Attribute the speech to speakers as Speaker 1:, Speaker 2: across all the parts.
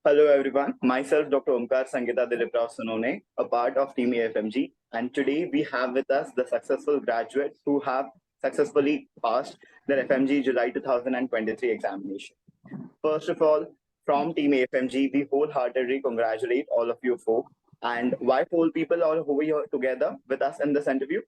Speaker 1: Hello everyone, myself Dr. Omkar Sangita Dilipra Sonone, a part of Team AFMG, and today we have with us the successful graduates who have successfully passed their FMG July 2023 examination. First of all, from Team AFMG, we wholeheartedly congratulate all of you folks. And why 4 people are over here together with us in this interview?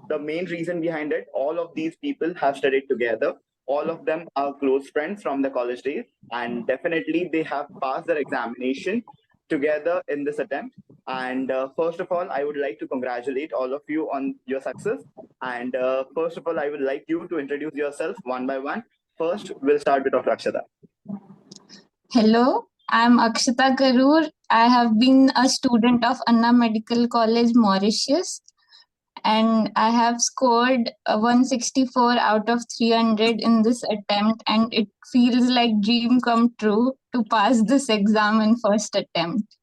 Speaker 1: The main reason behind it, all of these people have studied together. All of them are close friends from the college days, and definitely they have passed their examination together in this attempt. And first of all, I would like to congratulate all of you on your success. And first of all, I would like you to introduce yourself one by one. First, we'll start with Dr. Akshata.
Speaker 2: Hello, I'm Akshata Karur. I have been a student of Anna Medical College, Mauritius, and I have scored 164 out of 300 in this attempt, and it feels like dream come true to pass this exam in first attempt.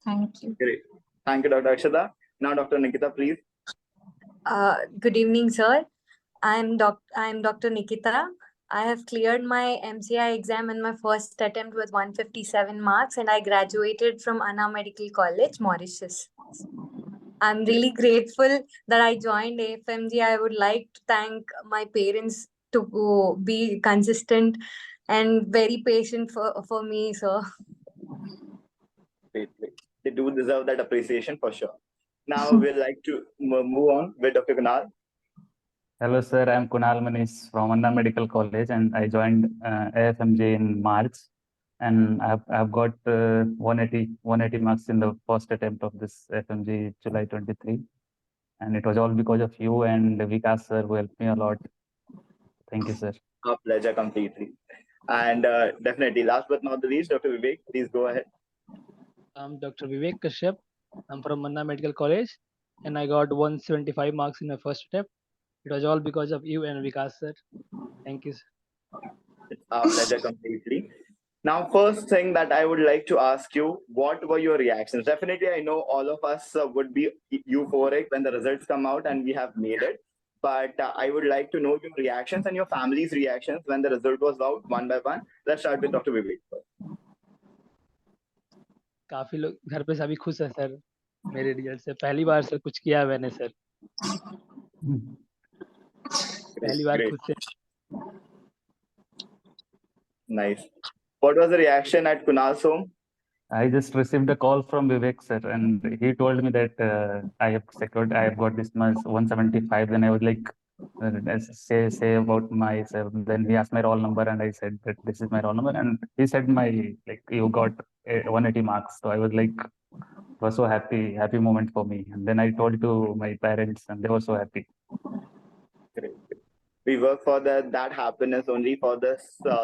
Speaker 2: Thank you.
Speaker 1: Great. Thank you, Dr. Akshata. Now, Dr. Nikita, please.
Speaker 3: Good evening, sir. I'm Dr. Nikita. I have cleared my MCI exam in my first attempt with 157 marks, and I graduated from Anna Medical College, Mauritius. I'm really grateful that I joined AFMG. I would like to thank my parents to be consistent and very patient for me, sir.
Speaker 1: Great. They do deserve that appreciation for sure. Now, we'd like to move on with Dr. Kunal.
Speaker 4: Hello, sir. I'm Kunal Manish from Anna Medical College, and I joined AFMG in March. And I've got 180 marks in the first attempt of this FMG July 23. And it was all because of you and Vikas, sir, who helped me a lot. Thank you, sir.
Speaker 1: Our pleasure completely. And definitely, last but not the least, Dr. Vivek, please go ahead.
Speaker 5: I'm Dr. Vivek Kashyap. I'm from Anna Medical College, and I got 175 marks in my first attempt. It was all because of you and Vikas, sir. Thank you, sir.
Speaker 1: It's our pleasure completely. Now, first thing that I would like to ask you, what were your reactions? Definitely, I know all of us would be euphoric when the results come out and we have made it. But I would like to know your reactions and your family's reactions when the result was out one by one. Let's start with Dr. Vivek.
Speaker 5: काफी लोग घर पे सभी खुश है sir मेरे result से पहली बार सर कुछ किया मैंने सर पहली बार खुद से
Speaker 1: Nice. What was the reaction at Kunal's home?
Speaker 4: I just received a call from Vivek, sir, and he told me that I have got this much 175. Then I was like, say about myself. Then he asked my roll number, and I said that this is my roll number, and he said you got 180 marks. So I was like, it was so happy moment for me. And then I told to my parents, and they were so happy.
Speaker 1: Great. We work for that happiness only for this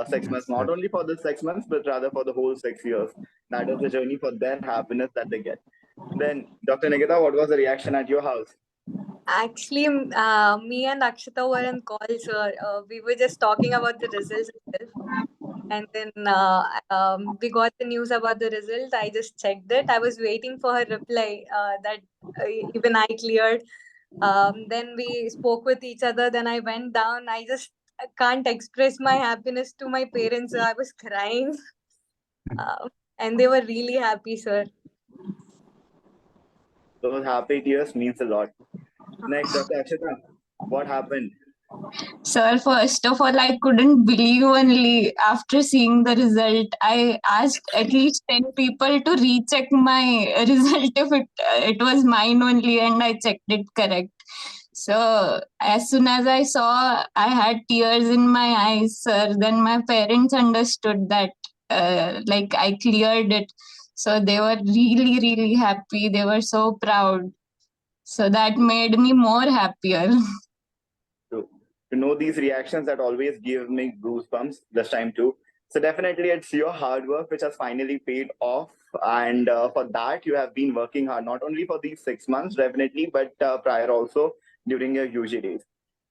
Speaker 1: 6 months, not only for the 6 months, but rather for the whole 6 years. That is the journey for their happiness that they get. Then, Dr. Nikita, what was the reaction at your house?
Speaker 3: Actually, me and Akshita were in call, sir. We were just talking about the results itself. And then we got the news about the result. I just checked it. I was waiting for her reply that even I cleared. Then we spoke with each other. Then I went down. I just can't express my happiness to my parents. I was crying. And they were really happy, sir.
Speaker 1: Those happy tears means a lot. Next, Dr. Akshita, what happened?
Speaker 2: Sir, first of all, I couldn't believe only after seeing the result. I asked at least 10 people to recheck my result if it was mine only, and I checked it correct. So as soon as I saw I had tears in my eyes, sir, then my parents understood that I cleared it. So they were really, really happy. They were so proud. So that made me more happier.
Speaker 1: To know these reactions, that always give me goosebumps this time too. So definitely it's your hard work which has finally paid off. And for that, you have been working hard, not only for these 6 months, definitely, but prior also during your UG days.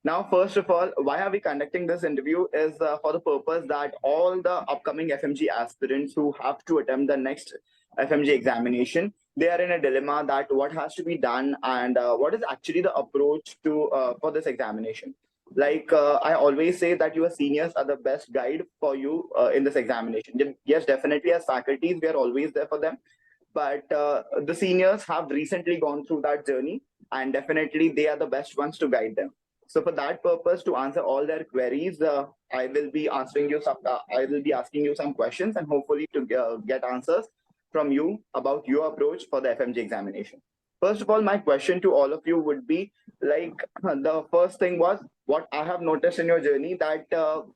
Speaker 1: Now, first of all, why are we conducting this interview is for the purpose that all the upcoming FMG aspirants who have to attempt the next FMG examination, they are in a dilemma that what has to be done and what is actually the approach to for this examination. Like I always say that your seniors are the best guide for you in this examination. Yes, definitely as faculties, we are always there for them. But the seniors have recently gone through that journey, and definitely they are the best ones to guide them. So for that purpose, to answer all their queries, I will be answering you some. I will be asking you some questions, and hopefully to get answers from you about your approach for the FMG examination. First of all, my question to all of you would be like the first thing was what I have noticed in your journey that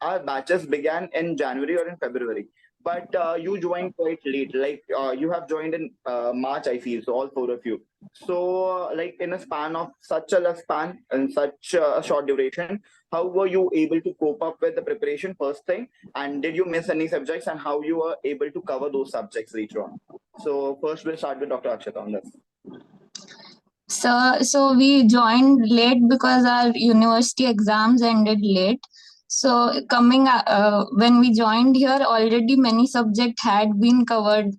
Speaker 1: our batches began in January or in February, but you joined quite late. Like you have joined in March, I feel. So all four of you. So like in a span of such a span and such a short duration, how were you able to cope up with the preparation first thing? And did you miss any subjects? And how you were able to cover those subjects later on? So first we'll start with Dr. Akshita on this.
Speaker 2: So we joined late because our university exams ended late. So when we joined here, already many subjects had been covered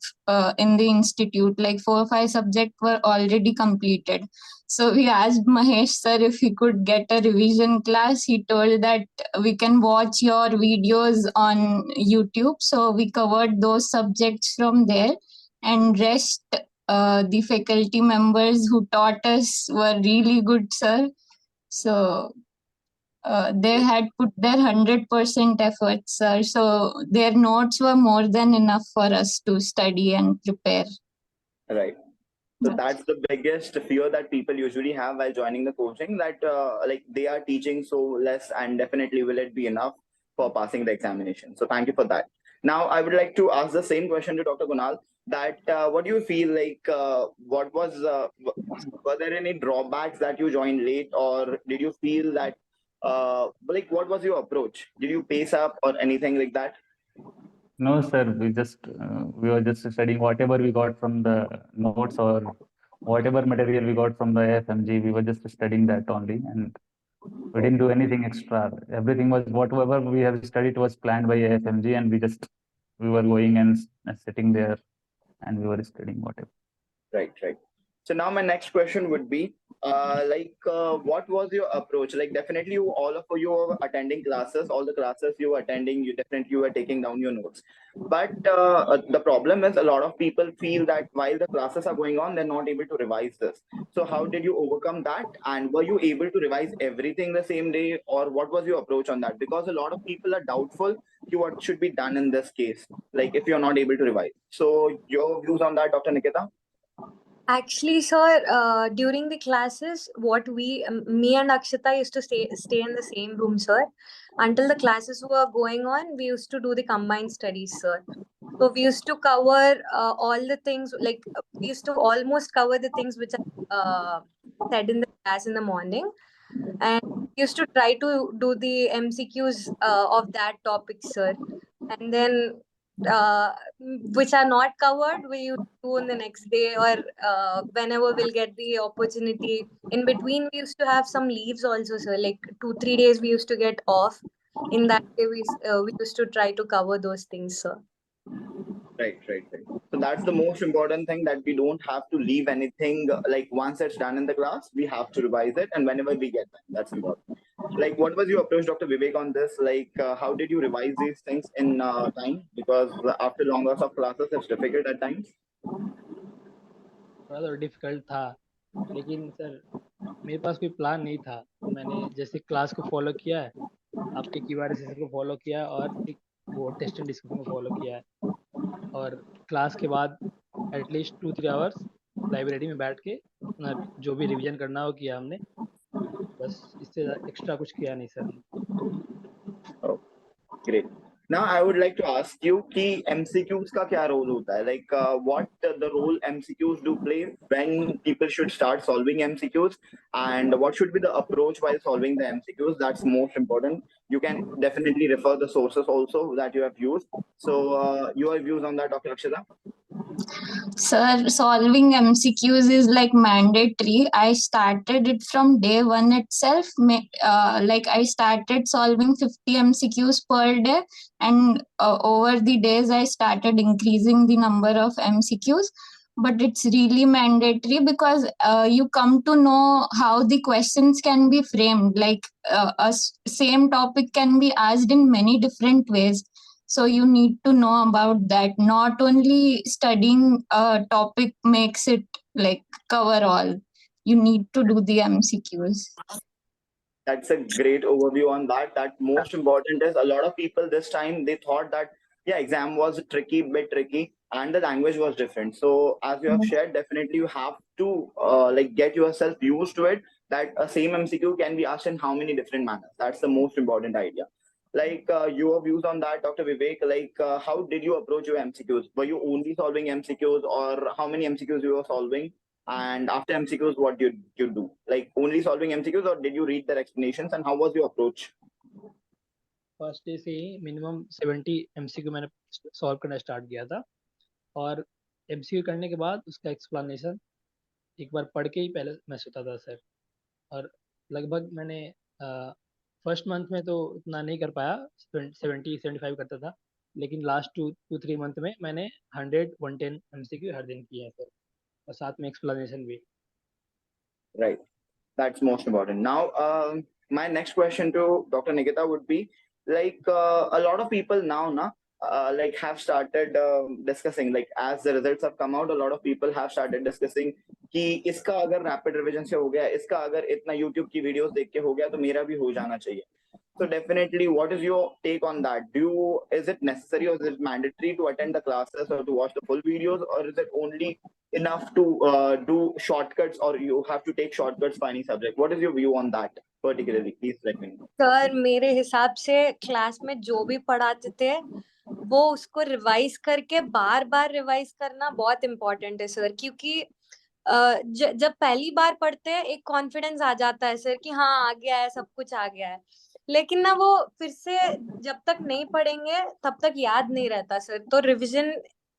Speaker 2: in the institute. Like 4 or 5 subjects were already completed. So we asked Mahesh sir if he could get a revision class. He told that we can watch your videos on YouTube. So we covered those subjects from there, and rest the faculty members who taught us were really good, sir. So they had put their 100% efforts, sir. So their notes were more than enough for us to study and prepare.
Speaker 1: Right. So that's the biggest fear that people usually have while joining the coaching, that like they are teaching so less, and definitely will it be enough for passing the examination. So thank you for that. Now I would like to ask the same question to Dr. Kunal, that what do you feel like, were there any drawbacks that you joined late, or did you feel that like what was your approach? Did you pace up or anything like that?
Speaker 4: No, sir. We were just studying whatever we got from the notes or whatever material we got from the FMG. We were just studying that only, and we didn't do anything extra. Everything was whatever we have studied was planned by FMG, and we were going and sitting there, and we were studying whatever.
Speaker 1: Right. So now my next question would be, what was your approach? Like definitely all of you were attending classes, all the classes you were attending, you were taking down your notes. But the problem is a lot of people feel that while the classes are going on, they're not able to revise this. So how did you overcome that? And were you able to revise everything the same day, or what was your approach on that? Because a lot of people are doubtful what should be done in this case, like if you're not able to revise. So your views on that, Dr. Nikita?
Speaker 3: Actually, sir, during the classes, me and Akshita used to stay in the same room, sir. Until the classes were going on, we used to do the combined studies, sir. So we used to cover all the things, like we used to almost cover the things which are said in the class in the morning, and we used to try to do the MCQs of that topic, sir. And then which are not covered, we used to do in the next day, or whenever we'll get the opportunity. In between, we used to have some leaves also, sir. Like 2-3 days we used to get off. In that way, we used to try to cover those things, sir.
Speaker 1: Right. So that's the most important thing, that we don't have to leave anything. Like once it's done in the class, we have to revise it, and whenever we get time, that's important. Like, what was your approach, Dr. Vivek, on this? Like, how did you revise these things in time? Because after long hours of classes, it's difficult at times.
Speaker 5: थोड़ा तो difficult था, लेकिन sir मेरे पास कोई plan नहीं था. मैंने जैसे क्लास को फॉलो किया है, आपके कीवर्ड को फॉलो किया, और एक वो टेस्ट एंड डिस्कशन को फॉलो किया है. और क्लास के बाद एटलीस्ट 2-3 आवर्स लाइब्रेरी में बैठ के अपना जो भी रिवीजन करना हो किया हमने. बस इससे एक्स्ट्रा कुछ किया नहीं sir.
Speaker 1: Great. Now I would like to ask you कि MCQs का क्या role होता है? Like what the role MCQs do play, when people should start solving MCQs, and what should be the approach while solving the MCQs? That's most important. You can definitely refer the sources also that you have used. So your views on that, Dr. Akshita?
Speaker 2: Sir, solving MCQs is like mandatory. I started it from day one itself. Like I started solving 50 MCQs per day, and over the days I started increasing the number of MCQs. but it's really mandatory because you come to know how the questions can be framed. Like same topic can be asked in many different ways. So you need to know about that. Not only studying a topic makes it like cover all. You need to do the MCQs.
Speaker 1: That's a great overview on that. That most important is a lot of people this time they thought that yeah, exam was bit tricky, and the language was different. So as you have shared, definitely you have to like get yourself used to it. That a same MCQ can be asked in how many different manners. That's the most important idea. Like your views on that, Dr. Vivek. Like how did you approach your MCQs? Were you only solving MCQs, or how many MCQs you were solving? And after MCQs, what did you do? Like only solving MCQs, or did you read their explanations? And how was your approach?
Speaker 5: First day से ही minimum 70 MCQ मैंने solve करना start किया था, और MCQ करने के बाद उसका एक्सप्लेनेशन एक बार पढ़ के ही पहले मैं सोता था सर। और लगभग मैंने फर्स्ट मंथ में तो इतना नहीं कर पाया, 70-75 करता था, लेकिन लास्ट 2-3 मंथ में मैंने 100-110 MCQ हर दिन किए हैं सर, और साथ में एक्सप्लेनेशन भी।
Speaker 1: Right, that's most important. Now, my next question to Dr. Nikita would be like a lot of people now like have started discussing, like as the results have come out, a lot of people have started discussing कि इसका अगर rapid revision से हो गया, इसका अगर इतना YouTube की वीडियोस देख के हो गया तो मेरा भी हो जाना चाहिए. So definitely, what is your take on that? Is it necessary or is it mandatory to attend the classes or to watch the full videos, or is it only enough to do shortcuts, or you have to take shortcuts for any subject? What is your view on that particularly? Please let me know.
Speaker 3: Sir मेरे हिसाब से class में जो भी पढ़ाते थे वो उसको रिवाइज करके बार बार रिवाइज करना बहुत इम्पोर्टेंट है सर, क्योंकि जब पहली बार पढ़ते हैं एक कॉन्फिडेंस आ जाता है सर कि हाँ आ गया है, सब कुछ आ गया है, लेकिन ना वो फिर से जब तक नहीं पढ़ेंगे तब तक याद नहीं रहता सर. तो रिवीजन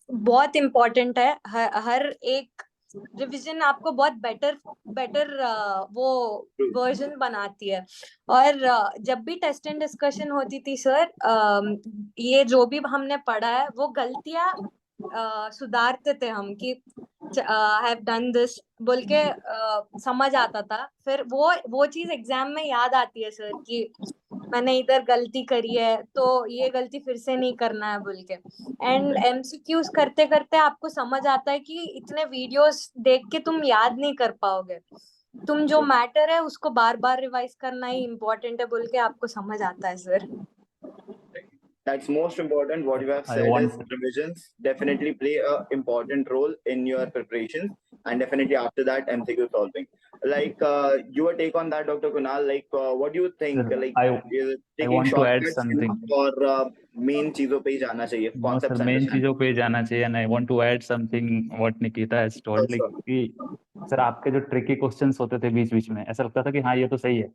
Speaker 3: बहुत इम्पोर्टेंट है. हर एक रिवीजन आपको बहुत बेटर वो वर्जन बनाती है. और जब भी टेस्ट एंड डिस्कशन होती थी सर, ये जो भी हमने पढ़ा है वो गलतियां सुधारते थे हम कि हैव डन दिस बोल के समझ आता था. फिर वो चीज एग्जाम में याद आती है सर कि मैंने इधर गलती करी है तो ये गलती फिर से नहीं करना है बोल के. एंड MCQs करते करते आपको समझ आता है कि इतने वीडियोस देख के तुम याद नहीं कर पाओगे, तुम जो मैटर है उसको बार बार रिवाइज करना ही इम्पोर्टेंट है बोल के आपको समझ आता है sir.
Speaker 1: That's most important. What you have said is revisions definitely play an important role in your preparations, and definitely after that MCQ solving. Like your take on that, Dr. Kunal. Like what do you think?
Speaker 4: Sir,
Speaker 1: like
Speaker 4: I want to add something.
Speaker 1: और main चीजों पे ही जाना चाहिए. Concepts
Speaker 4: main चीजों पे ही जाना चाहिए. And I want to add something what Nikita has told. Like कि सर आपके जो ट्रिकी क्वेश्चंस होते थे बीच बीच में, ऐसा लगता था कि हाँ ये तो सही है,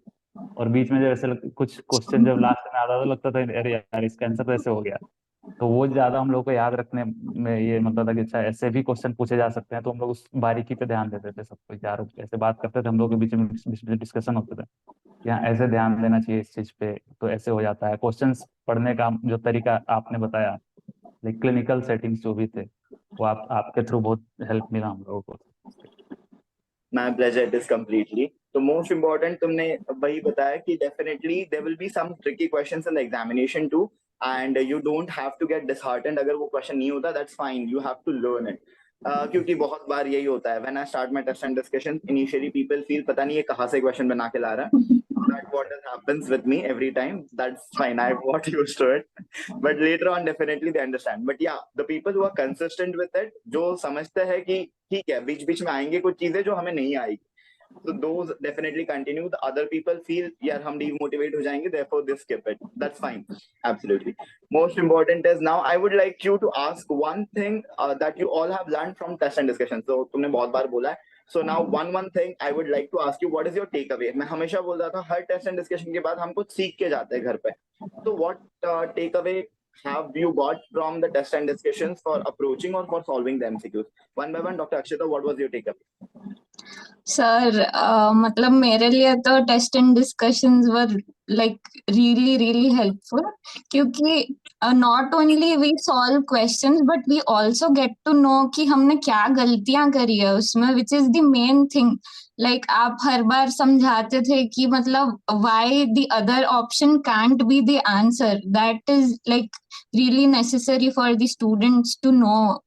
Speaker 4: और बीच में जब ऐसे कुछ क्वेश्चन जब लास्ट में आता था लगता था अरे यार इसका आंसर कैसे हो गया. तो वो ज्यादा हम लोग को याद रखने में ये मतलब था कि अच्छा ऐसे भी क्वेश्चन पूछे जा सकते हैं, तो हम लोग उस बारीकी पे ध्यान देते थे. सब कुछ यार ऐसे बात करते थे हम लोग के बीच में डिस्कशन होते थे कि हाँ ऐसे ध्यान देना चाहिए इस चीज पे, तो ऐसे हो जाता है. क्वेश्चंस पढ़ने का जो तरीका आपने बताया, लाइक क्लिनिकल सेटिंग्स जो भी थे वो आपके थ्रू बहुत हेल्प मिला हम लोगों को.
Speaker 1: My pleasure, it is completely. So most important तुमने वही बताया कि definitely there will be some tricky questions in the examination too, and you don't have to get disheartened अगर वो question नहीं होता. That's fine, you have to learn it. क्योंकि बहुत बार यही होता है. When I start my test and discussion, initially people feel पता नहीं ये कहाँ से question बना के ला रहा है. That's what happens with me every time. That's fine, I've got used to it. But later on definitely they understand. But yeah, the people who are consistent with it, जो समझते हैं कि ठीक है बीच बीच में आएंगे कुछ चीजें जो हमें नहीं आएगी, so those definitely continue. The other people feel यार हम demotivate हो जाएंगे, therefore they skip it. That's fine, absolutely. Most important is now I would like you to ask one thing that you all have learned from test and discussion. So तुमने बहुत बार बोला है. So now one thing I would like to ask you, what is your takeaway? मैं हमेशा बोलता था हर test and discussion के बाद हम कुछ सीख के जाते हैं घर पे. So what takeaway have you got from the test and discussions for approaching or for solving the MCQs? One by one, Dr. Akshita, what was your takeaway?
Speaker 2: Sir मतलब मेरे लिए तो test and discussions were like really helpful, क्योंकि not only we solve questions but we also get to know कि हमने क्या गलतियां करी है उसमें, which is the main thing. Like आप हर बार समझाते थे कि मतलब why the other option can't be the answer. That is like really necessary for the students to know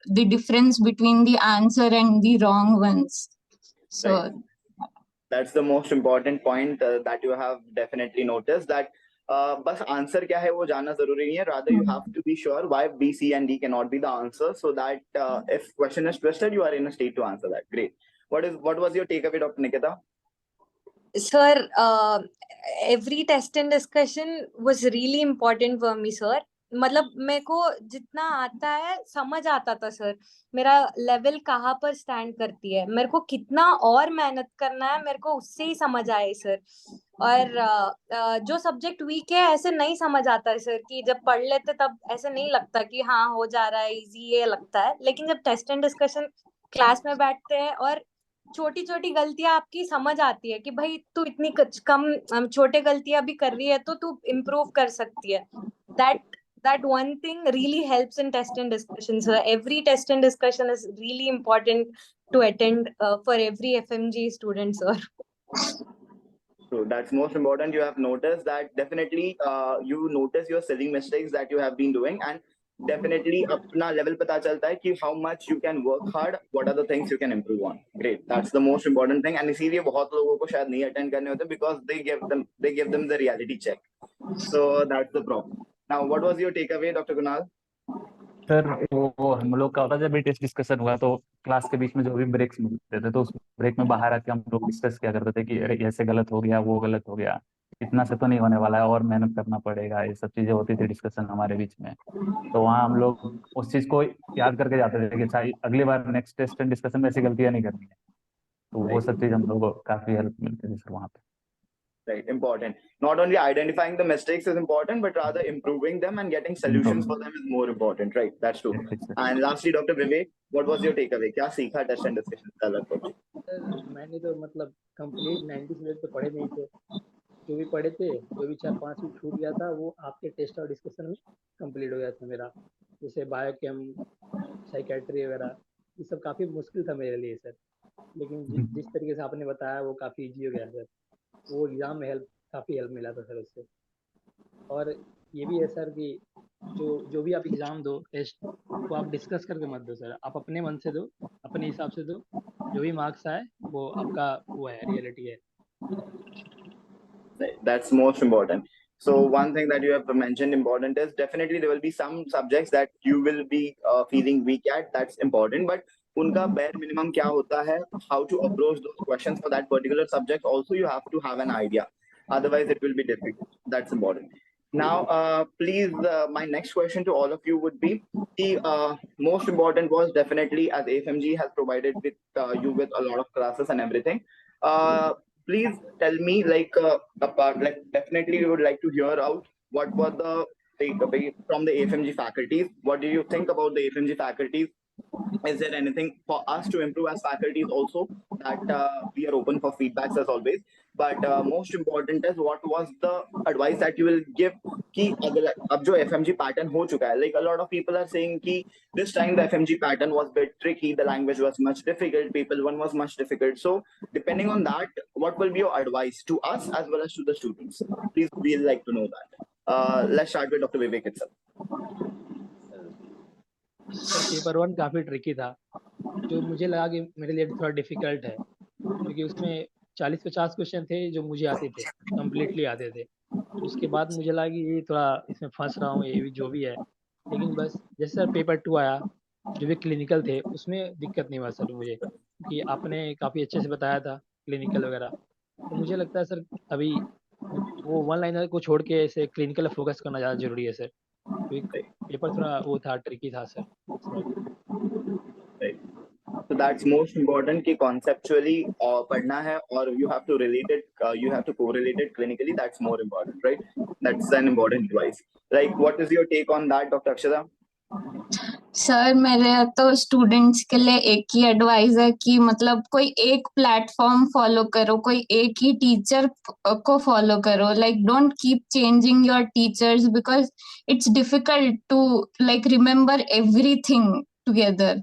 Speaker 2: the difference between the answer and the wrong ones. So
Speaker 1: Right. That's the most important point that you have definitely noticed, that बस answer क्या है वो जानना जरूरी नहीं है, rather you have to be sure why B, C and D cannot be the answer, so that if question is twisted you are in a state to answer that. Great. What was your takeaway, Dr. Nikita?
Speaker 3: Sir, every test and discussion was really important for me, sir. मतलब मेरे को जितना आता है समझ आता था sir, मेरा लेवल कहाँ पर स्टैंड करती है, मेरे को कितना और मेहनत करना है, मेरे को उससे ही समझ आए सर. और जो सब्जेक्ट वीक है ऐसे नहीं समझ आता है सर, कि जब पढ़ लेते तब ऐसे नहीं लगता कि हाँ हो जा रहा है, इजी ये लगता है. लेकिन जब टेस्ट एंड डिस्कशन क्लास में बैठते हैं और छोटी छोटी गलतियां आपकी समझ आती है कि भाई तू इतनी कम छोटे गलतियां भी कर रही है तो तू इम्प्रूव कर सकती है. That one thing really helps in test and discussion, sir. Every test and discussion is really important to attend for every FMG student, sir.
Speaker 1: So that's most important. You have noticed that definitely you notice your silly mistakes that you have been doing, and definitely अपना level पता चलता है कि how much you can work hard, what are the things you can improve on. Great, that's the most important thing, and इसीलिए बहुत लोगों को शायद नहीं attend करने होते because they give them the reality check. So that's the problem. Now, what was your takeaway, Dr. Kunal?
Speaker 4: Sir वो हम लोग का होता है जब भी टेस्ट डिस्कशन हुआ तो क्लास के बीच में जो भी ब्रेक्स मिलते थे तो उस ब्रेक में बाहर आके हम लोग डिस्कस किया करते थे कि अरे ऐसे गलत हो गया, वो गलत हो गया, इतना से तो नहीं होने वाला है और मेहनत करना पड़ेगा, ये सब चीजें होती थी डिस्कशन हमारे बीच में. तो वहाँ हम लोग उस चीज को याद करके जाते थे कि अच्छा अगली बार नेक्स्ट टेस्ट एंड डिस्कशन में ऐसी गलतियां नहीं करनी है. तो वो सब चीज हम लोग को काफी हेल्प मिलती थी सर वहाँ पे.
Speaker 1: Right, important. Not only identifying the mistakes is important, but rather improving them and getting solutions for them is more important. Right, that's true. And lastly, Dr. Vivek, what was your takeaway? क्या सीखा test and discussion का लगभग?
Speaker 5: मैंने तो मतलब complete 90 minute तो पढ़े नहीं थे, जो भी पढ़े थे, जो भी 4-5 मिनट छूट गया था वो आपके टेस्ट और डिस्कशन में कंप्लीट हो गया था मेरा. जैसे बायोकेम, साइकेट्री वगैरह, ये सब काफ़ी मुश्किल था मेरे लिए सर, लेकिन जिस तरीके से आपने बताया वो काफ़ी इजी हो गया सर. वो एग्ज़ाम में काफ़ी हेल्प मिला था सर उससे. और ये भी है सर कि जो भी आप एग्ज़ाम दो, टेस्ट, वो आप डिस्कस करके मत दो सर, आप अपने मन से दो, अपने हिसाब से दो, जो भी मार्क्स आए वो आपका वो है, रियलिटी है.
Speaker 1: That's most important. So one thing that you have mentioned important is definitely there will be some subjects that you will be feeling weak at. That's important, but उनका bare minimum क्या होता है, how to approach those questions for that particular subject also you have to have an idea. Otherwise it will be difficult. That's important. Now, please, my next question to all of you would be, the most important was definitely as FMG has provided with you with a lot of classes and everything. Please tell me, like, definitely we would like to hear out what were the takeaway from the FMG faculties. What do you think about the FMG faculties? Is there anything for us to improve as faculties also? That we are open for feedbacks as always. But most important is what was the advice that you will give कि अब जो FMG pattern हो चुका है, like a lot of people are saying कि this time the FMG pattern was a bit tricky, the language was much difficult, paper one was much difficult. So depending on that, what will be your advice to us as well as to the students? Please, we'd like to know that. Let's start with Dr. Vivek itself.
Speaker 5: Paper 1 काफ़ी tricky था, जो मुझे लगा कि मेरे लिए थोड़ा difficult है, क्योंकि उसमें 40-50 क्वेश्चन थे जो मुझे आते थे, कम्प्लीटली आते थे. उसके बाद मुझे लगा कि ये थोड़ा इसमें फंस रहा हूँ, ये भी जो भी है. लेकिन बस जैसे सर पेपर 2 आया, जो भी क्लिनिकल थे उसमें दिक्कत नहीं हुआ सर मुझे, क्योंकि आपने काफ़ी अच्छे से बताया था क्लिनिकल वगैरह. तो मुझे लगता है सर अभी वो वन लाइनर को छोड़ के ऐसे क्लिनिकल फोकस करना ज़्यादा ज़रूरी है सर, क्योंकि पेपर थोड़ा वो था, ट्रिकी था sir.
Speaker 1: Right. So that's most important कि conceptually पढ़ना है और you have to relate it, you have to correlate it clinically. That's more important, right? That's an important advice. Like, what is your take on that, Dr. Akshata?
Speaker 2: Sir मेरे तो students के लिए एक ही advice है कि मतलब कोई एक प्लेटफॉर्म फॉलो करो, कोई एक ही टीचर को फॉलो करो. Like don't keep changing your teachers because it's difficult to like remember everything together.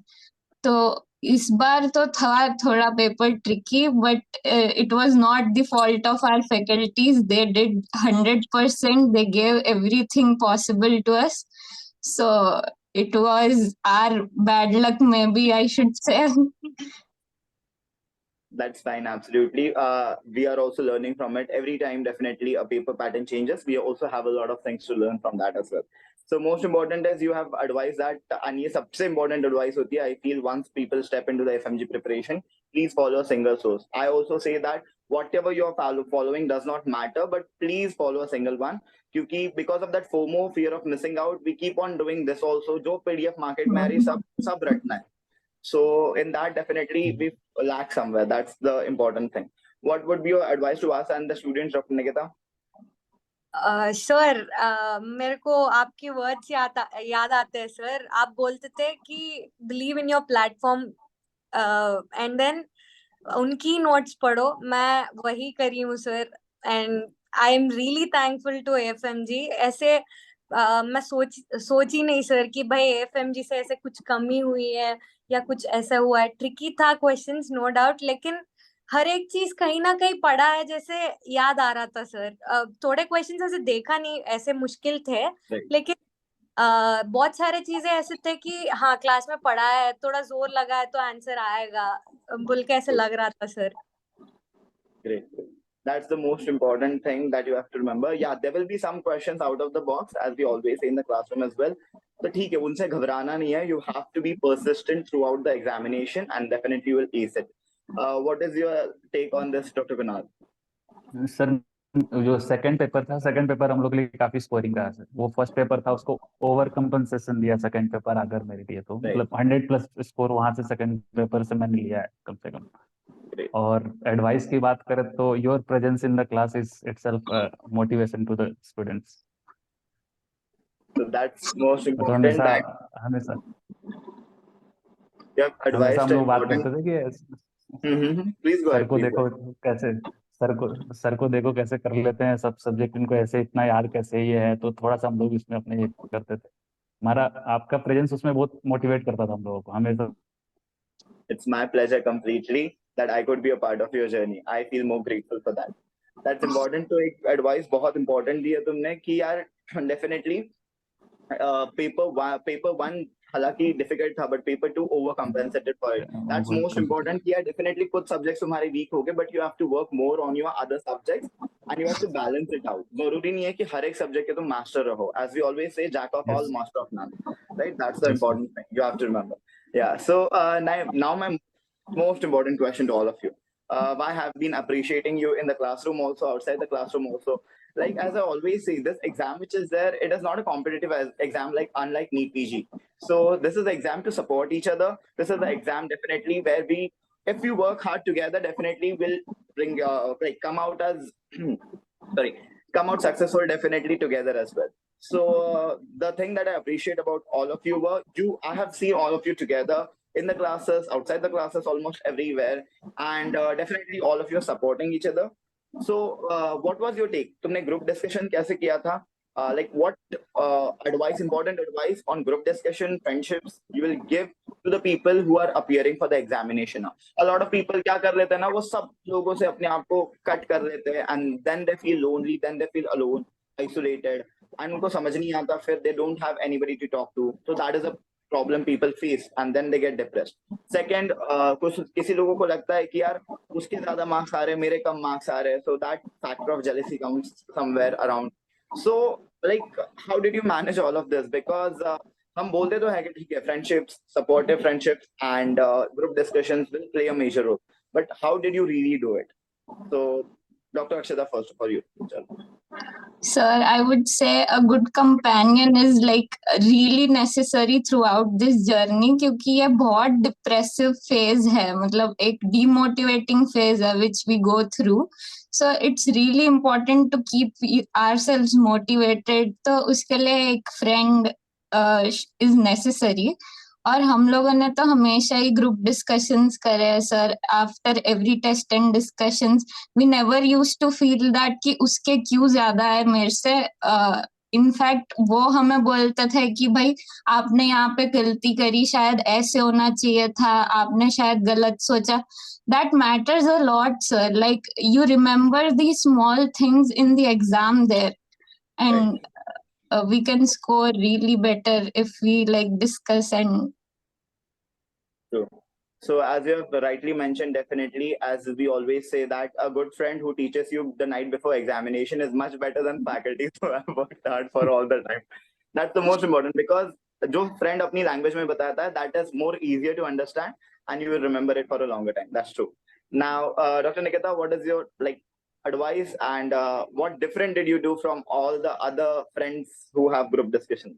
Speaker 2: तो इस बार तो था थोड़ा paper tricky, but it was not the fault of our faculties. They did 100%. They gave everything possible to us. So it was our bad luck, maybe I should say.
Speaker 1: That's fine, absolutely. We are also learning from it. Every time, definitely, a paper pattern changes. We also have a lot of things to learn from that as well. So most important is you have advised that, and ये सबसे important advice होती है. I feel once people step into the FMG preparation, please follow a single source. I also say that whatever you're following does not matter, but please follow a single one. क्योंकि because of that FOMO, fear of missing out, we keep on doing this also. जो PDF market में आ रही सब रटना है. So in that, definitely we lack somewhere. That's the important thing. What would be your advice to us and the students, Dr. Nikita?
Speaker 3: Sir मेरे को आपके words याद आते हैं सर. आप बोलते थे कि believe in your platform and then उनकी नोट्स पढ़ो. मैं वही करी हूँ sir, and I am really thankful to FMG. ऐसे मैं सोच ही नहीं सर कि भाई एफएमजी से ऐसे कुछ कमी हुई है या कुछ ऐसा हुआ है. ट्रिकी था क्वेश्चंस नो डाउट, लेकिन हर एक चीज कहीं ना कहीं पढ़ा है जैसे याद आ रहा था सर. थोड़े क्वेश्चंस ऐसे देखा नहीं, ऐसे मुश्किल थे, लेकिन बहुत सारे चीजें ऐसे थे कि हाँ क्लास में पढ़ा है, थोड़ा जोर लगा है तो आंसर आएगा बोल के ऐसे लग रहा था sir.
Speaker 1: Great. That's the most important thing that you have to remember. Yeah, there will be some questions out of the box, as we always say in the classroom as well. So ठीक है, उनसे घबराना नहीं है. You have to be persistent throughout the examination, and definitely you will ace it. What is your take on this, Dr. Kunal?
Speaker 4: Sir जो second paper हम लोग के लिए काफी स्कोरिंग रहा है. वो फर्स्ट पेपर था, उसको ओवर कंपनसेशन दिया सेकंड पेपर अगर मेरे लिए तो. मतलब 100+ स्कोर वहां से सेकंड पेपर से मैंने लिया है कम से कम. और एडवाइस की बात करें तो your presence in the class is itself motivation to the students.
Speaker 1: So that's most
Speaker 4: तो
Speaker 1: important.
Speaker 4: हमेशा
Speaker 1: Advice
Speaker 4: हम लोग बात करते थे कि
Speaker 1: Please go
Speaker 4: सर
Speaker 1: ahead.
Speaker 4: को देखो कैसे सर को देखो कैसे कर लेते हैं सब सब्जेक्ट, इनको ऐसे इतना याद कैसे ये है. तो थोड़ा सा हम लोग इसमें अपने ये करते थे. हमारा आपका प्रेजेंस उसमें बहुत मोटिवेट करता था हम लोगों को हमेशा.
Speaker 1: It's my pleasure completely that I could be a part of your journey. I feel more grateful for that. That's important. तो एक advice बहुत important दी है तुमने कि यार definitely paper one हालांकि difficult था, but paper 2 overcompensated for it. That's most important कि यार definitely कुछ subjects तुम्हारे weak हो गए, but you have to work more on your other subjects and you have to balance it out. जरूरी नहीं है कि हर एक subject के तुम master रहो. As we always say, jack of all, master of none. Right? That's the important thing. You have to remember. Yeah. So now my most important question to all of you. I have been appreciating you in the classroom also, outside the classroom also. Like as I always say, this exam which is there, it is not a competitive exam like unlike NEET PG. So this is the exam to support each other. This is the exam definitely where we, if we work hard together, definitely will bring come out as come out successful definitely together as well. So the thing that I appreciate about all of you were I have seen all of you together in the classes, outside the classes, almost everywhere, and definitely all of you are supporting each other. So what was your take? तुमने group discussion कैसे किया था? Like what important advice on group discussion, friendships you will give to the people who are appearing for the examination now? A lot of people क्या कर लेते हैं ना, वो सब लोगों से अपने आप को cut कर लेते हैं, and then they feel lonely, then they feel alone, isolated, and उनको समझ नहीं आता, फिर they don't have anybody to talk to. So that is a problem people face, and then they get depressed. Second, कुछ किसी लोगों को लगता है कि यार उसके ज्यादा मार्क्स आ रहे हैं, मेरे कम मार्क्स आ रहे हैं, so that factor of jealousy comes somewhere around. So like how did you manage all of this? Because हम बोलते तो है कि ठीक है, friendships, supportive friendships and group discussions will play a major role, but how did you really do it? So Dr. Akshita, first for you.
Speaker 2: Sir, I would say a good companion is like really necessary throughout this journey, क्योंकि ये बहुत depressive phase है, मतलब एक demotivating phase है which we go through. So it's really important to keep ourselves motivated. तो उसके लिए एक friend is necessary. और हम लोगों ने तो हमेशा ही ग्रुप डिस्कशंस करे हैं sir. After every test and discussions we never used to feel that कि उसके क्यों ज्यादा है मेरे से. इनफैक्ट वो हमें बोलते थे कि भाई आपने यहाँ पे गलती करी, शायद ऐसे होना चाहिए था, आपने शायद गलत सोचा. That matters a lot, sir. Like you remember these small things in the exam there, and we can score really better if we like discuss and.
Speaker 1: True. So as you have rightly mentioned, definitely, as we always say that a good friend who teaches you the night before examination is much better than faculty who have worked hard for all the time. That's the most important, because जो friend अपनी language में बताता है, that is more easier to understand and you will remember it for a longer time. That's true. Now, Dr. Nikita, what is your advice and what different did you do from all the other friends who have group discussions?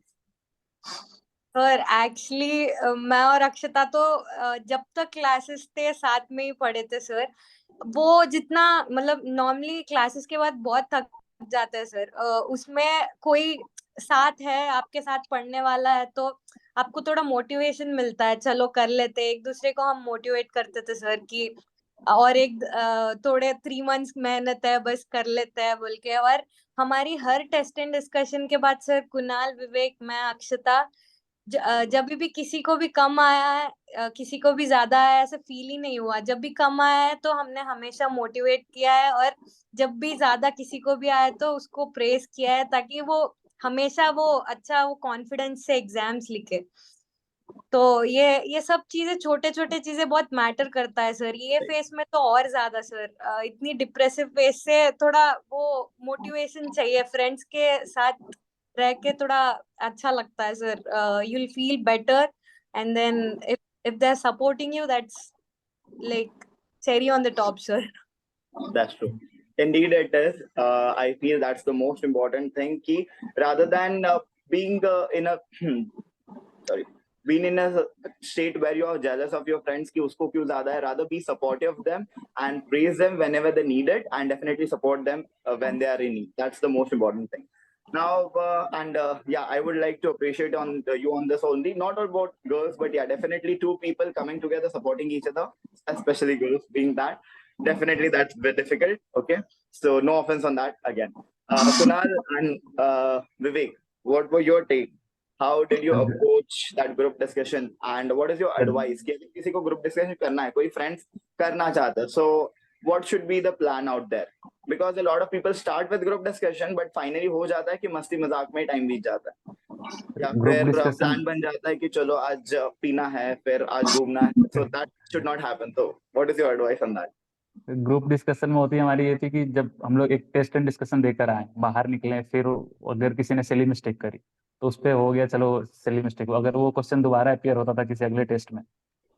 Speaker 3: और actually मैं और अक्षता तो जब तक classes थे साथ में ही पढ़े थे सर. वो जितना मतलब नॉर्मली क्लासेस के बाद बहुत थक जाते हैं सर. उसमें कोई साथ है, आपके साथ पढ़ने वाला है, तो आपको थोड़ा मोटिवेशन मिलता है. चलो कर लेते. एक दूसरे को हम मोटिवेट करते थे सर कि और एक थोड़े 3 months मेहनत है, बस कर लेते हैं बोल के. और हमारी हर टेस्ट एंड डिस्कशन के बाद सर कुणाल, विवेक, मैं, अक्षता, जब भी किसी को भी कम आया है, किसी को भी ज्यादा आया है, ऐसा फील ही नहीं हुआ. जब भी कम आया है तो हमने हमेशा मोटिवेट किया है, और जब भी ज्यादा किसी को भी आया है तो उसको प्रेज किया है, ताकि वो हमेशा वो अच्छा वो कॉन्फिडेंस से एग्जाम्स लिखे. तो ये सब चीजें, छोटे छोटे चीजें बहुत मैटर करता है सर. ये फेस में तो और ज्यादा सर. इतनी डिप्रेसिव फेस से थोड़ा वो मोटिवेशन चाहिए. फ्रेंड्स के साथ रह के थोड़ा अच्छा लगता है sir. You will feel better, and then if they're supporting you, that's like cherry on the top, sir.
Speaker 1: That's true. Indeed, it is. I feel that's the most important thing. Ki rather than being in a being in a state where you are jealous of your friends ki usko kyun zyada hai, rather be supportive of them and praise them whenever they need it, and definitely support them when they are in need. That's the most important thing. Now, yeah, I would like to appreciate you on this only, not about girls, but yeah, definitely two people coming together, supporting each other, especially girls being that. Definitely that's very difficult. Okay. So no offense on that again. Kunal and Vivek, what were your take? How did you approach that group discussion, and what is your advice? कि किसी को group discussion करना है, कोई friends करना चाहता है, so what should be the plan out there? Because a lot of people start with group discussion, but finally हो जाता है कि मस्ती मजाक में टाइम बीत जाता है, या फिर प्लान बन जाता है कि चलो आज पीना है, फिर आज घूमना है. So that should not happen. So what is your advice on that?
Speaker 4: Group discussion में होती है हमारी ये थी कि जब हम लोग एक टेस्ट एंड डिस्कशन देकर आए, बाहर निकले, फिर अगर किसी ने सिली मिस्टेक करी तो उस पर हो गया चलो सिली मिस्टेक. अगर वो क्वेश्चन दोबारा अपियर होता था किसी अगले टेस्ट में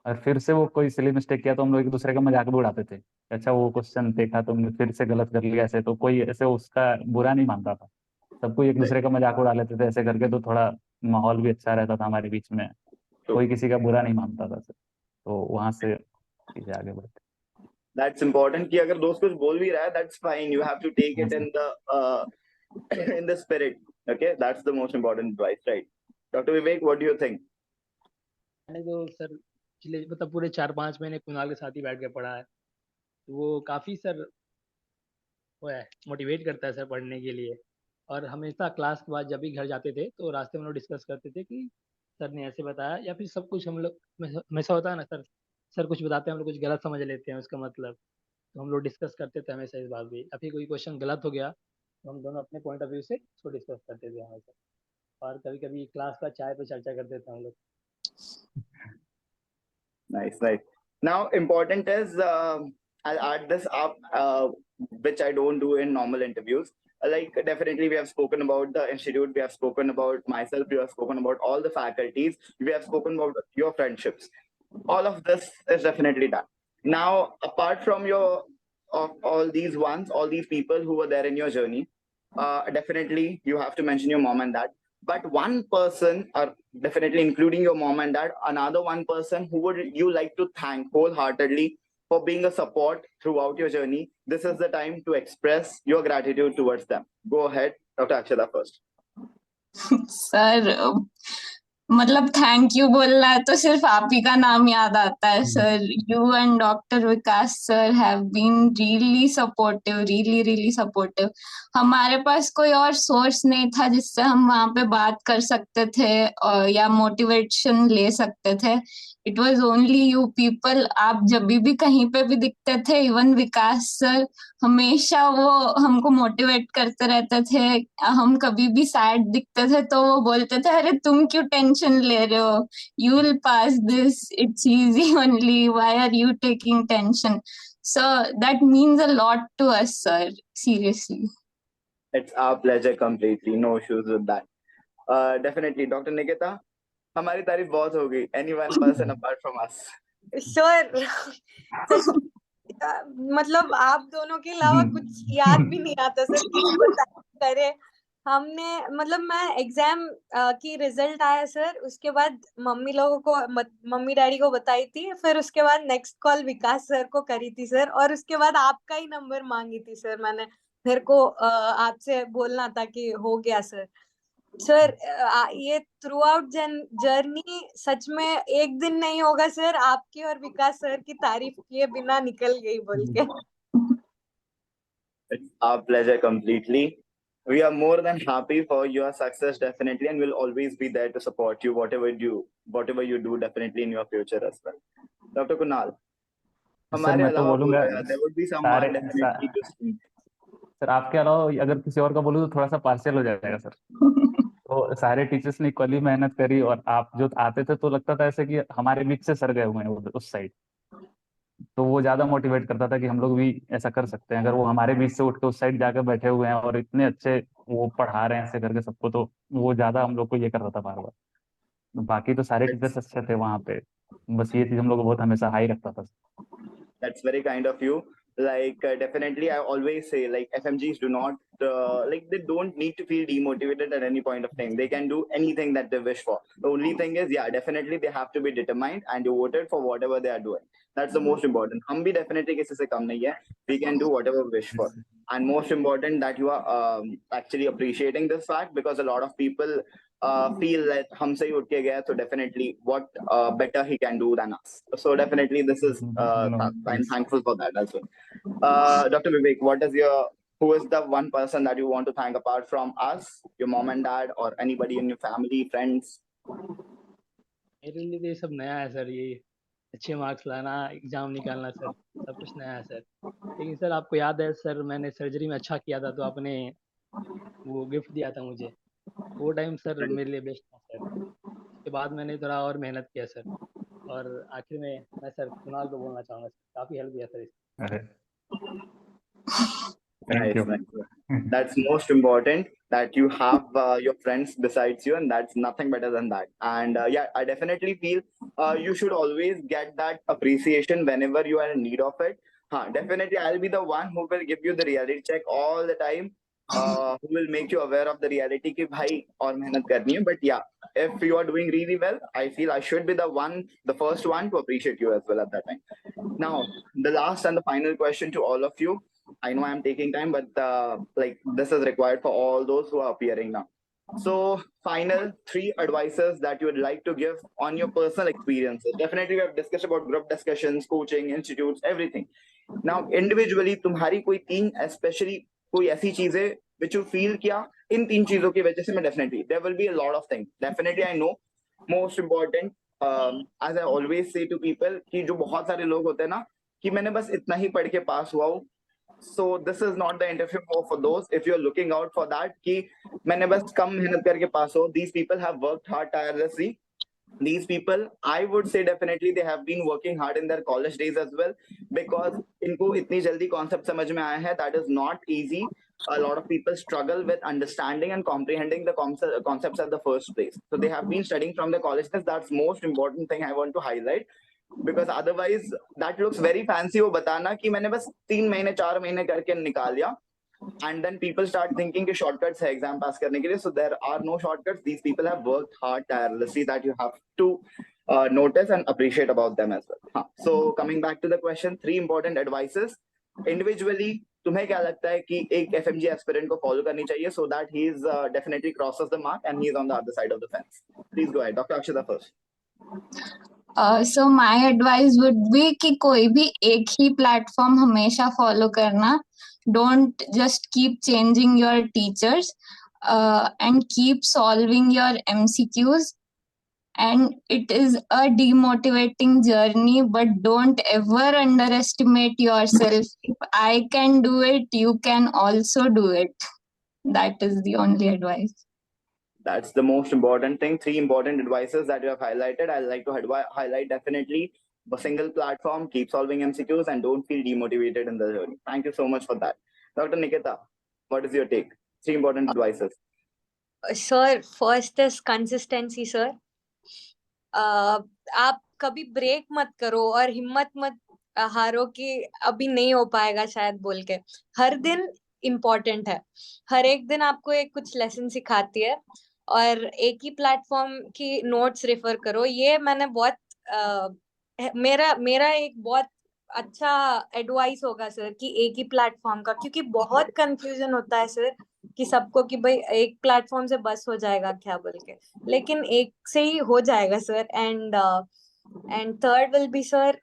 Speaker 4: और फिर से वो कोई सिली मिस्टेक किया तो हम लोग एक दूसरे का मजाक भी उड़ाते थे. अच्छा वो क्वेश्चन देखा तुमने, फिर से गलत कर लिया ऐसे. तो कोई ऐसे उसका बुरा नहीं मानता था, सबको एक दूसरे का मजाक उड़ा लेते थे ऐसे करके. तो थोड़ा माहौल भी अच्छा रहता था हमारे बीच में, कोई किसी का बुरा नहीं मानता था. तो वहां से चीजें आगे बढ़ती.
Speaker 1: That's important कि अगर दोस्त कुछ बोल भी रहा है, that's fine. You have to take it in the spirit. Okay, that's the most important advice, right? Dr. Vivek, what do you think?
Speaker 5: मैंने तो सर पिछले मतलब पूरे 4-5 महीने कुणाल के साथ ही बैठ के पढ़ा है. वो काफी सर वो है, मोटिवेट करता है सर पढ़ने के लिए. और हमेशा क्लास के बाद जब भी घर जाते थे तो रास्ते में हम लोग डिस्कस करते थे कि सर ने ऐसे बताया, या फिर सब कुछ हम लोग हमेशा होता है ना सर कुछ बताते हैं हम लोग कुछ गलत समझ लेते हैं उसका मतलब. तो हम लोग डिस्कस करते थे हमेशा इस बात भी. या फिर कोई क्वेश्चन गलत हो गया तो हम दोनों अपने पॉइंट ऑफ व्यू से उसको डिस्कस करते थे हमेशा. और कभी कभी क्लास का चाय पे चर्चा करते थे हम लोग.
Speaker 1: Nice, nice. Now, important is I'll add this up, which I don't do in normal interviews. Like definitely, we have spoken about the institute, we have spoken about myself, we have spoken about all the faculties, we have spoken about your friendships. All of this is definitely done. Now, apart from all these ones, all these people who were there in your journey, definitely you have to mention your mom and dad. But one person, or definitely including your mom and dad, another one person who would you like to thank wholeheartedly for being a support throughout your journey. This is the time to express your gratitude towards them. Go ahead, Dr. Akshada first.
Speaker 2: Sir मतलब thank you बोलना है तो सिर्फ आप ही का नाम याद आता है sir. You and doctor Vikas sir have been really supportive. हमारे पास कोई और सोर्स नहीं था जिससे हम वहां पे बात कर सकते थे या मोटिवेशन ले सकते थे. It was only you people. आप जब भी कहीं पे भी दिखते थे, इवन विकास सर हमेशा वो हमको मोटिवेट करते रहते थे. हम कभी भी सैड दिखते थे तो वो बोलते थे, अरे तुम क्यों टेंशन ले रहे हो, you will pass this, it's easy only, why are you taking tension. So that means a lot to us sir, seriously.
Speaker 1: It's our pleasure completely. No issues with that. Definitely, Dr. Nikita, हमारी तारीफ बहुत हो गई. Any one person apart from us.
Speaker 3: Sir मतलब आप दोनों के अलावा कुछ याद भी नहीं आता सर, किसको तारीफ करे. हमने मतलब मैं एग्जाम की रिजल्ट आया सर, उसके बाद मम्मी डैडी को बताई थी, फिर उसके बाद नेक्स्ट कॉल विकास सर को करी थी सर, और उसके बाद आपका ही नंबर मांगी थी सर मैंने. मेरे को आपसे बोलना था कि हो गया सर. सर ये थ्रू आउट जर्नी सच में एक दिन नहीं होगा सर, आपकी और विकास सर की तारीफ किए बिना निकल गई बोल के.
Speaker 1: It's our pleasure completely. We are more than happy for your success, definitely, and we'll always be there to support you, whatever you do, definitely in your future as well. Dr. Kunal,
Speaker 4: sir
Speaker 1: हमारे
Speaker 4: मैं तो
Speaker 1: अलावा
Speaker 4: बोलूंगा
Speaker 1: बोलो यार, there would be
Speaker 4: सारे
Speaker 1: someone definitely to speak.
Speaker 4: Sir आपके अलावा अगर किसी और का बोलूँ तो थोड़ा सा पार्शियल हो जाएगा सर. तो सारे टीचर्स ने इक्वली मेहनत करी और आप जो आते थे तो लगता था ऐसे कि हमारे बीच से सर गए हुए हैं उस साइड. तो वो ज्यादा मोटिवेट करता था कि हम लोग भी ऐसा कर सकते हैं. अगर वो हमारे बीच से उठ के उस साइड जाकर बैठे हुए हैं और इतने अच्छे वो पढ़ा रहे हैं ऐसे करके सबको, तो वो ज्यादा हम लोग को ये कर रहा था बार बार. बाकी तो सारे टीचर्स अच्छे थे वहाँ पे, बस ये चीज हम लोग को बहुत हमेशा हाई रखता था.
Speaker 1: That's very kind of you. Like definitely, I always say like FMGs do not like they don't need to feel demotivated at any point of time. They can do anything that they wish for. The only thing is, yeah, definitely they have to be determined and devoted for whatever they are doing. That's the most important. हम भी definitely किसी से कम नहीं है. We can do whatever we wish for. And most important that you are actually appreciating this fact, because a lot of people feel that हमसे ही उठ के गया, so definitely what better he can do than us. So definitely this is I'm thankful for that as well. Dr. Vivek, who is the one person that you want to thank apart from us, your mom and dad, or anybody in your family, friends?
Speaker 5: मेरे लिए तो ये सब नया है sir. ये अच्छे marks लाना, एग्जाम निकालना सर, सब कुछ नया है सर. लेकिन सर आपको याद है सर, मैंने सर्जरी में अच्छा किया था तो आपने वो गिफ्ट दिया था मुझे. वो टाइम सर मेरे लिए बेस्ट था सर. उसके बाद मैंने थोड़ा और मेहनत किया सर, और आखिर में मैं सर कुणाल को बोलना चाहूँगा सर, काफ़ी हेल्प किया सर इसने.
Speaker 4: Thank you.
Speaker 1: Nice. That's most important, that you have your friends besides you, and that's nothing better than that. And yeah, I definitely feel you should always get that appreciation whenever you are in need of it. Definitely, I'll be the one who will give you the reality check all the time, who will make you aware of the reality कि भाई और मेहनत करनी है. But yeah, if you are doing really well, I feel I should be the first one to appreciate you as well at that time. Now, the last and the final question to all of you. I know I'm taking time, but like this is required for all those who are appearing now. So, final 3 advices that you would like to give on your personal experiences. Definitely, we have discussed about group discussions, coaching, institutes, everything. Now, individually, तुम्हारी कोई 3 especially कोई ऐसी चीजें which you feel किया इन 3 चीजों की वजह से मैं definitely there will be a lot of things. Definitely, I know most important as I always say to people कि जो बहुत सारे लोग होते हैं ना कि मैंने बस इतना ही पढ़ के पास हुआ हूँ. So this is not the interview for those if you're looking out for that कि मैंने बस कम मेहनत करके पास हो. These people have worked hard tirelessly. These people, I would say definitely they have been working hard in their college days as well, because इनको इतनी जल्दी concept समझ में आया है. That is not easy. A lot of people struggle with understanding and comprehending the concepts at the first place. So they have been studying from the college days. That's most important thing I want to highlight. Because otherwise that looks very fancy वो बताना कि मैंने बस 3 महीने 4 महीने करके निकाल लिया, and then people start thinking कि shortcuts है exam pass करने के लिए. So there are no shortcuts. These people have worked hard tirelessly, that you have to notice and appreciate about them as well. So coming back to the question, 3 important advices. Individually, तुम्हें क्या लगता है कि एक FMG aspirant को follow करनी चाहिए so that he is definitely crosses the mark and he is on the other side of the fence? Please go ahead, Dr. Akshita first.
Speaker 2: So my advice would be कि कोई भी एक ही platform हमेशा follow करना. Don't just keep changing your teachers and keep solving your MCQs. And it is a demotivating journey, but don't ever underestimate yourself. If I can do it, you can also do it. That is the only advice.
Speaker 1: That's the most important thing. 3 important advices that you have highlighted. I'd like to highlight definitely a single platform, keep solving MCQs, and don't feel demotivated in the journey. Thank you so much for that. Dr. Nikita, what is your take? 3 important advices.
Speaker 3: Sir, first is consistency, sir. आप कभी break मत करो और हिम्मत मत हारो कि अभी नहीं हो पाएगा शायद बोल के. हर दिन इम्पोर्टेंट है. हर एक दिन आपको एक कुछ लेसन सिखाती है और एक ही प्लेटफॉर्म की नोट्स रेफर करो. ये मैंने बहुत मेरा एक बहुत अच्छा एडवाइस होगा सर कि एक ही प्लेटफॉर्म का, क्योंकि बहुत कंफ्यूजन होता है सर कि सबको कि भाई एक प्लेटफॉर्म से बस हो जाएगा क्या बोल के, लेकिन एक से ही हो जाएगा sir. And third will be sir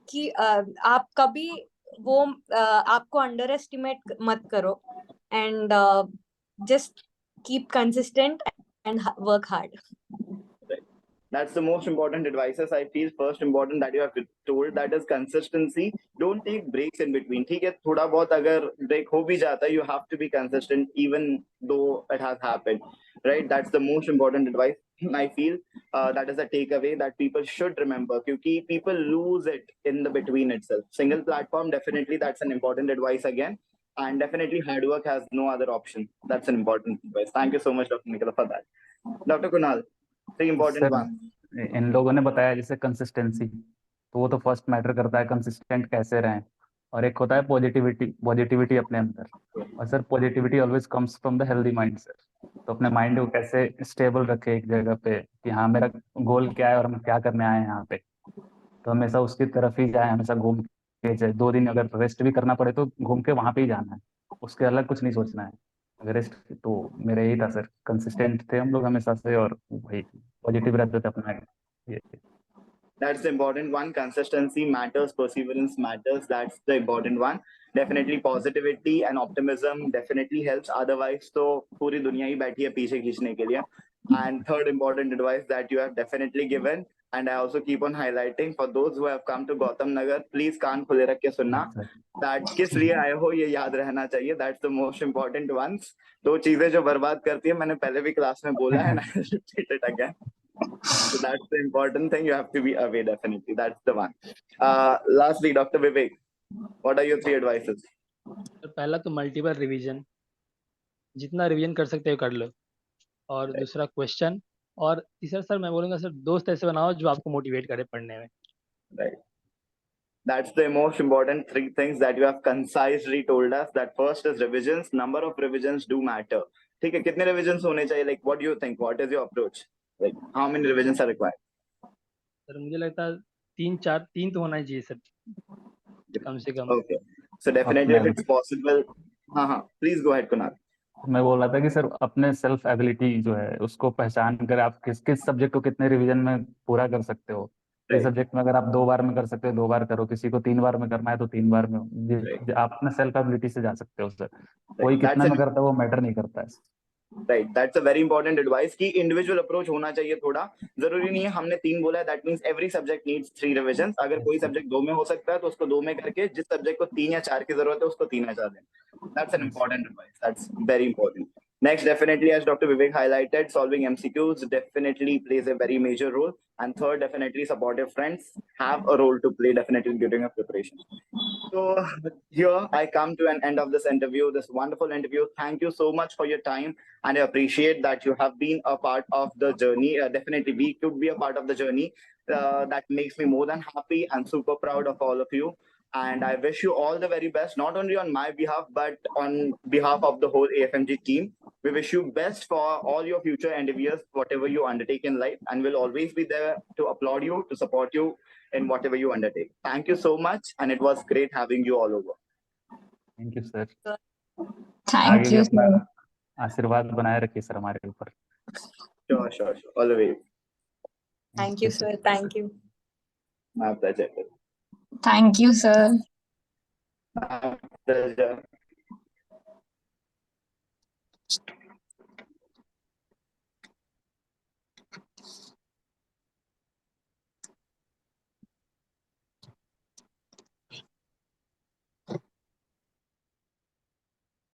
Speaker 3: कि आप कभी वो आपको अंडर एस्टिमेट मत करो and just keep consistent and work hard.
Speaker 1: That's the most important advices I feel. First important that you have told, that is consistency. Don't take breaks in between. ठीक है, थोड़ा बहुत अगर break हो भी जाता है, you have to be consistent even though it has happened, right? That's the most important advice I feel. That is a takeaway that people should remember, क्योंकि people lose it in the between itself. Single platform, definitely that's an important advice again. And definitely hard work has no other option. That's an important advice. Thank you so much, Dr. Nikita, for that. Dr. Kunal, 3 important ones.
Speaker 4: इन लोगों ने बताया जैसे consistency, तो वो तो first matter करता है, consistent कैसे रहें. और एक होता है पॉजिटिविटी अपने अंदर. और sir positivity always comes from the healthy mind sir. तो अपने माइंड को कैसे स्टेबल रखे एक जगह पे कि हाँ मेरा गोल क्या है और हम क्या करने आए हैं यहाँ पे, तो हमेशा उसकी तरफ ही जाए. हमेशा घूम के जाए. 2 दिन अगर रेस्ट भी करना पड़े तो घूम के वहां पे ही जाना है, उसके अलग कुछ नहीं सोचना है. अगर रेस्ट, तो मेरा यही था सर, कंसिस्टेंट थे हम लोग हमेशा से और वही पॉजिटिव रहते थे अपना. ये
Speaker 1: That's the important one. Consistency matters, perseverance matters. That's the important one. Definitely positivity and optimism definitely helps. Otherwise, तो पूरी दुनिया ही बैठी है पीछे खींचने के लिए. And third important advice that you have definitely given, and I also keep on highlighting for those who have come to Gautam Nagar, please कान खुले रख के सुनना. That किस लिए आए हो ये याद रहना चाहिए. That's the most important ones. 2 चीजें जो बर्बाद करती है, मैंने पहले भी क्लास में बोला है, and I repeat it again. So that's the important thing. You have to be aware, definitely. That's the one. Lastly, Dr. Vivek, what are your 3 advices?
Speaker 5: पहला तो मल्टीपल रिवीजन, जितना रिवीजन कर सकते हो कर लो. और दूसरा क्वेश्चन. और तीसरा सर मैं बोलूंगा सर दोस्त ऐसे बनाओ जो आपको मोटिवेट करे पढ़ने में.
Speaker 1: Right. That's the most important 3 things that you have concisely told us. That first is revisions. Number of revisions do matter. ठीक है, कितने revisions होने चाहिए? Like, what do you think? What is your approach? Like, how many revisions are required?
Speaker 5: Sir मुझे लगता है 3 तो होना ही चाहिए सर, कम से कम.
Speaker 1: Okay. So definitely if it's possible. हाँ, please go ahead, Kunal.
Speaker 4: मैं बोल रहा था कि सर अपने सेल्फ एबिलिटी जो है उसको पहचान कर आप किस सब्जेक्ट को कितने रिवीजन में पूरा कर सकते हो. इस सब्जेक्ट में अगर आप 2 बार में कर सकते हो 2 बार करो, किसी को 3 बार में करना है तो 3 बार में. आप अपने सेल्फ एबिलिटी से जा सकते हो सर. कोई कितना में करता है वो मैटर नहीं करता है.
Speaker 1: Right, that's a very important advice कि individual approach होना चाहिए थोड़ा. जरूरी नहीं है हमने 3 बोला है, that means every subject needs 3 revisions. अगर कोई सब्जेक्ट 2 में हो सकता है तो उसको 2 में करके, जिस सब्जेक्ट को 3 या 4 की जरूरत है उसको 3 या 4 दें. That's an important advice. That's very important. Next, definitely, as Dr. Vivek highlighted, solving MCQs definitely plays a very major role. And third, definitely supportive friends have a role to play definitely during a preparation. So here I come to an end of this interview, this wonderful interview. Thank you so much for your time, and I appreciate that you have been a part of the journey. Definitely, we could be a part of the journey. That makes me more than happy and super proud of all of you. And I wish you all the very best, not only on my behalf, but on behalf of the whole AFMG team. We wish you best for all your future endeavors, whatever you undertake in life, and we'll always be there to applaud you, to support you in whatever you undertake. Thank you so much, and it was great having you all over.
Speaker 4: Thank you sir.
Speaker 2: Thank
Speaker 4: आगे भी
Speaker 2: you,
Speaker 4: अपना
Speaker 2: sir.
Speaker 4: आशीर्वाद बनाए रखिए sir हमारे ऊपर।
Speaker 1: Sure. Always.
Speaker 3: Thank you, sir. Thank you.
Speaker 1: My pleasure.
Speaker 2: Thank you, sir.
Speaker 1: My pleasure.